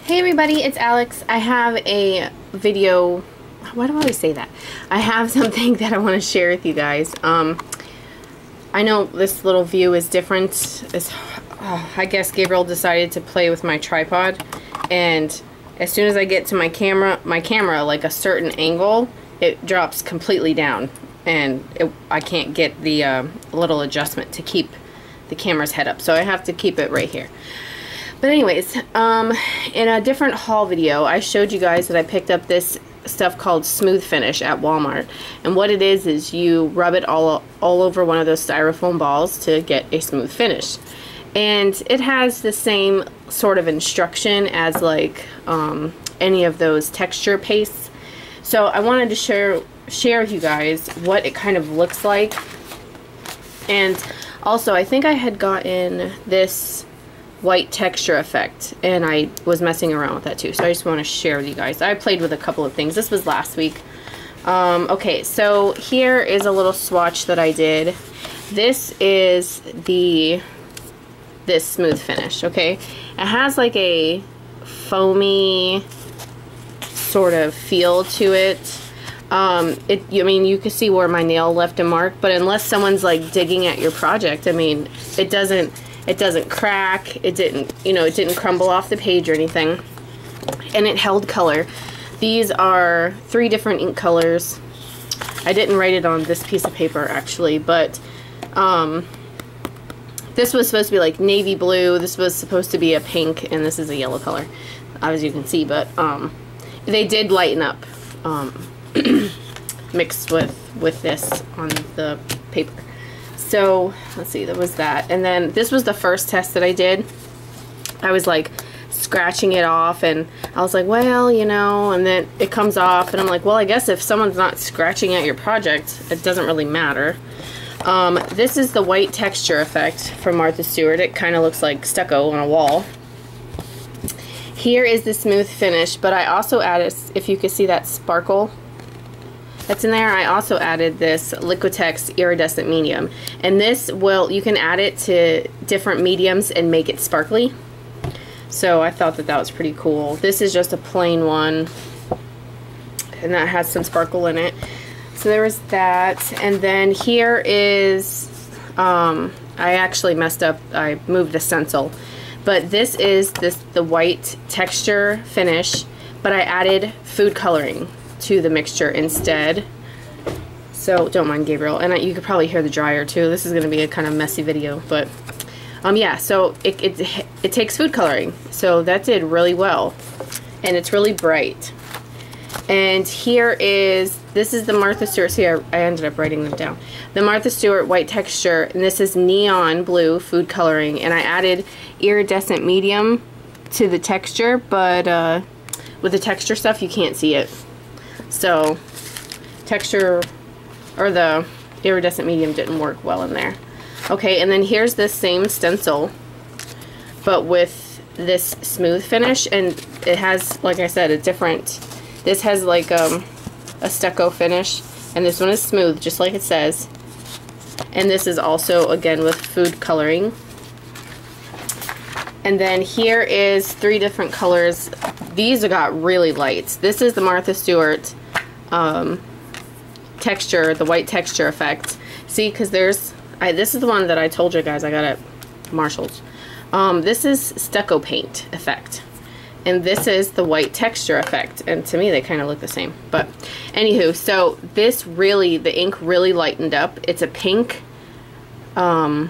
Hey everybody, it's Alex. I have a video. Why do I always say that? I have something that I want to share with you guys. I know this little view is different. I guess Gabriel decided to play with my tripod, and as soon as I get to my camera like a certain angle, it drops completely down, and I can't get the little adjustment to keep the camera's head up, so I have to keep it right here. But anyways, in a different haul video, I showed you guys that I picked up this stuff called Smooth Finish at Walmart. And what it is you rub it all over one of those styrofoam balls to get a smooth finish. And it has the same sort of instruction as like any of those texture pastes. So I wanted to share with you guys what it kind of looks like. And also, I think I had gotten this white texture effect, and I was messing around with that too, so I just want to share with you guys. I played with a couple of things. This was last week. Okay, so here is a little swatch that I did. This is this smooth finish. Okay, it has like a foamy sort of feel to it. I mean, you can see where my nail left a mark, but unless someone's like digging at your project, I mean, it doesn't crack, it didn't crumble off the page or anything, and it held color. These are 3 different ink colors. I didn't write it on this piece of paper actually, but this was supposed to be like navy blue, this was supposed to be a pink, and this is a yellow color, as you can see, but they did lighten up mixed with this on the paper. So let's see, there was that, and then this was the first test that I did. I was like scratching it off, and I was like, well, you know, and then it comes off, and I'm like, well, I guess if someone's not scratching at your project, it doesn't really matter. This is the white texture effect from Martha Stewart. It kind of looks like stucco on a wall. Here is the smooth finish, but I also added, if you can see that sparkle that's in there, I also added this Liquitex iridescent medium, and this you can add it to different mediums and make it sparkly. So I thought that was pretty cool. This is just a plain one, and that has some sparkle in it. So there was that, and then here is I actually messed up. I moved the stencil, but this is the white texture finish, but I added food coloring to the mixture instead. So don't mind Gabriel, and you could probably hear the dryer too. This is going to be a kind of messy video, but yeah, so it takes food coloring, so that did really well, and it's really bright. And this is the Martha Stewart. See, I ended up writing them down. The Martha Stewart white texture, and this is neon blue food coloring, and I added iridescent medium to the texture, but with the texture stuff you can't see it. So texture, or the iridescent medium, didn't work well in there. Okay, and then here's this same stencil, but with this smooth finish, and it has, like I said, this has like a stucco finish, and this one is smooth, just like it says. And this is also, again, with food coloring. And then here is 3 different colors. These got really light. This is the Martha Stewart texture, the white texture effect. See, because this is the one that I told you guys I got at Marshall's. This is stucco paint effect, and this is the white texture effect, and to me they kind of look the same. But anywho, so the ink really lightened up. It's a pink, a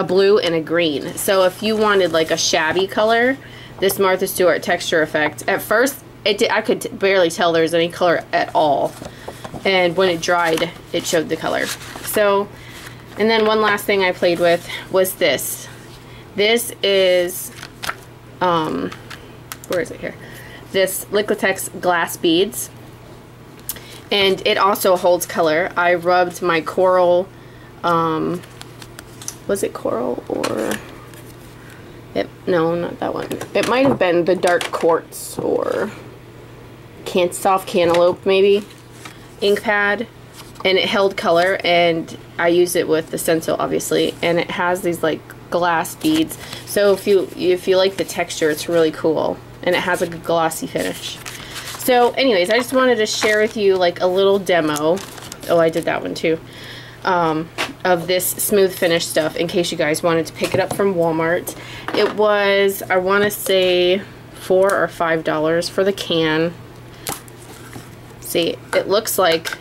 blue, and a green. So if you wanted like a shabby color, this Martha Stewart texture effect, at first I could barely tell there was any color at all, and when it dried it showed the color. So, and then one last thing I played with was this. This is where is it here? This Liquitex glass beads, and it also holds color. I rubbed my coral, was it coral or no, not that one. It might have been the dark quartz or soft cantaloupe maybe ink pad, and it held color, and I used it with the stencil obviously, and it has these like glass beads. So if you like the texture, it's really cool. and it has a good glossy finish. So anyways, I just wanted to share with you like a little demo. Oh, I did that one too. Of this smooth finish stuff in case you guys wanted to pick it up from Walmart. It was, I want to say, $4 or $5 for the can. See, it looks like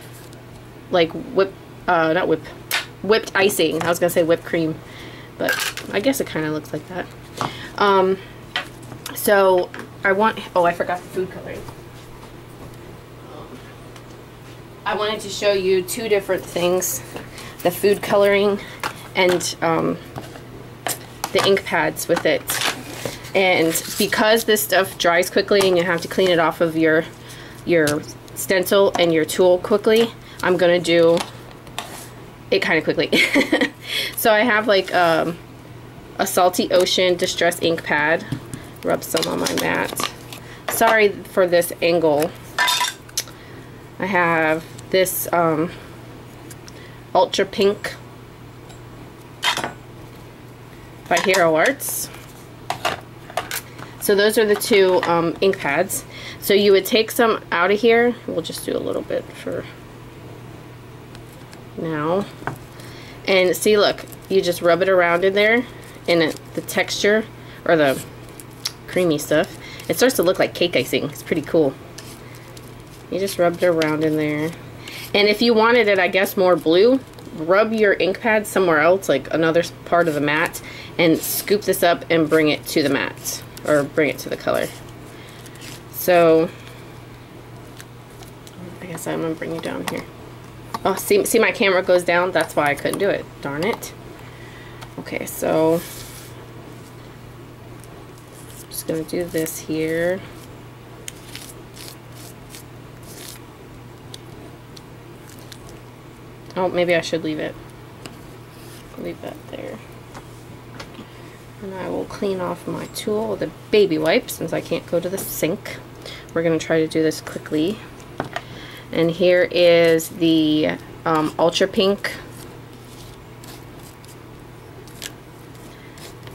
whipped icing. I was gonna say whipped cream, but I guess it kind of looks like that. So I forgot the food coloring. I wanted to show you two different things, the food coloring and the ink pads with it. And because this stuff dries quickly and you have to clean it off of your stencil and your tool quickly, I'm gonna do it kind of quickly. So I have like a Salty Ocean Distress ink pad. Rub some on my mat. Sorry for this angle. I have this Ultra Pink by Hero Arts. So those are the two ink pads. So you would take some out of here. We'll just do a little bit for now. And see, look, you just rub it around in there, and the texture, or the creamy stuff, it starts to look like cake icing. It's pretty cool. You just rub it around in there. And if you wanted it, I guess, more blue, rub your ink pad somewhere else, like another part of the mat, and scoop this up and bring it to the mat, or bring it to the color. So, I guess I'm gonna bring you down here. Oh, see my camera goes down? That's why I couldn't do it. Darn it. Okay, so I'm just gonna do this here. Oh, maybe I should leave it. Leave that there. And I will clean off my tool with a baby wipe since I can't go to the sink. We're going to try to do this quickly. And here is the Ultra Pink.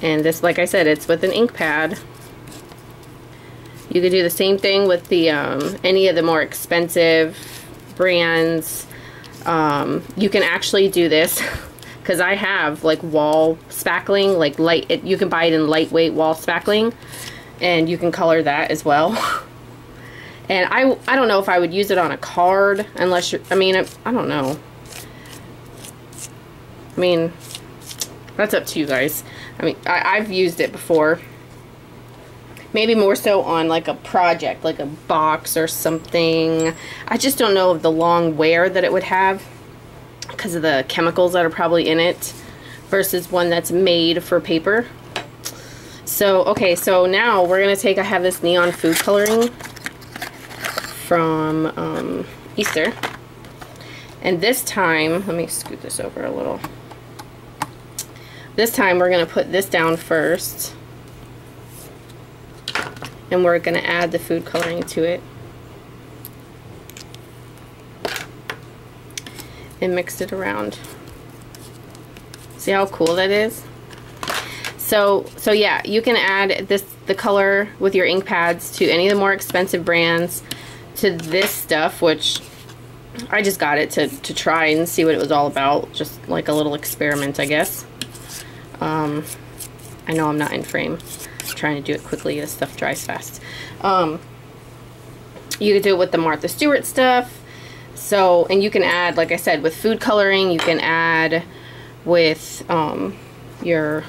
And this, like I said, it's with an ink pad. You could do the same thing with the any of the more expensive brands. You can actually do this because I have like wall spackling, like you can buy it in lightweight wall spackling, and you can color that as well. And I don't know if I would use it on a card unless you're, I mean, I don't know. I mean, that's up to you guys. I mean, I've used it before. Maybe more so on like a project, like a box or something. I just don't know of the long wear that it would have because of the chemicals that are probably in it versus one that's made for paper. So, okay, so now we're going to take, I have this neon food coloring from Easter. And this time, let me scoot this over a little. This time we're going to put this down first. And we're going to add the food coloring to it. And mix it around. See how cool that is? So yeah, you can add the color with your ink pads to any of the more expensive brands, to this stuff, which I just got it to try and see what it was all about. Just like a little experiment, I guess. I know I'm not in frame. Trying to do it quickly, this stuff dries fast. You could do it with the Martha Stewart stuff. So, and you can add, like I said, with food coloring, you can add with your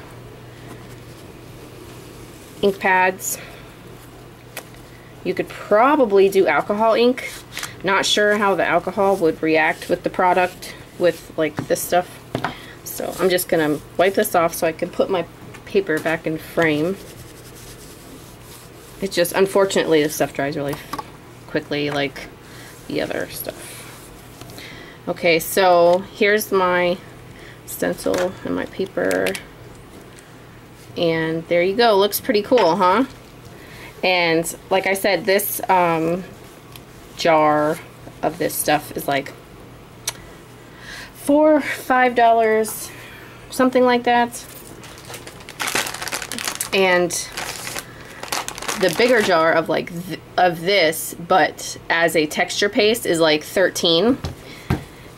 ink pads. You could probably do alcohol ink. Not sure how the alcohol would react with the product, with like this stuff. So I'm just gonna wipe this off so I can put my paper back in frame. It's just, unfortunately, this stuff dries really quickly like the other stuff. Okay, so here's my stencil and my paper. And there you go. Looks pretty cool, huh? And like I said, this jar of this stuff is like $4, $5, something like that. And the bigger jar of like of this, but as a texture paste, is like $13.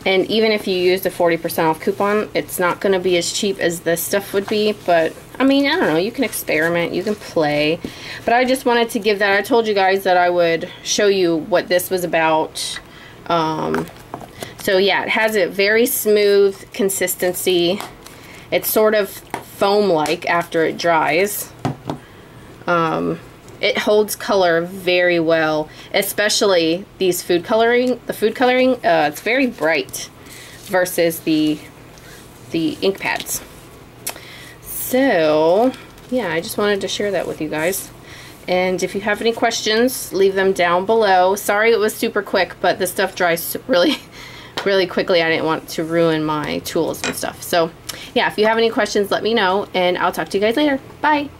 And even if you use the 40% off coupon, it's not going to be as cheap as this stuff would be. But I mean, I don't know, you can experiment, you can play. But I just wanted to give that. I told you guys that I would show you what this was about. So yeah, it has a very smooth consistency. It's sort of foam-like after it dries. It holds color very well, especially these food coloring. The food coloring, it's very bright versus the ink pads. So yeah, I just wanted to share that with you guys. And if you have any questions, leave them down below. Sorry it was super quick, but this stuff dries really quickly. I didn't want to ruin my tools and stuff. So yeah, if you have any questions, let me know, and I'll talk to you guys later. Bye.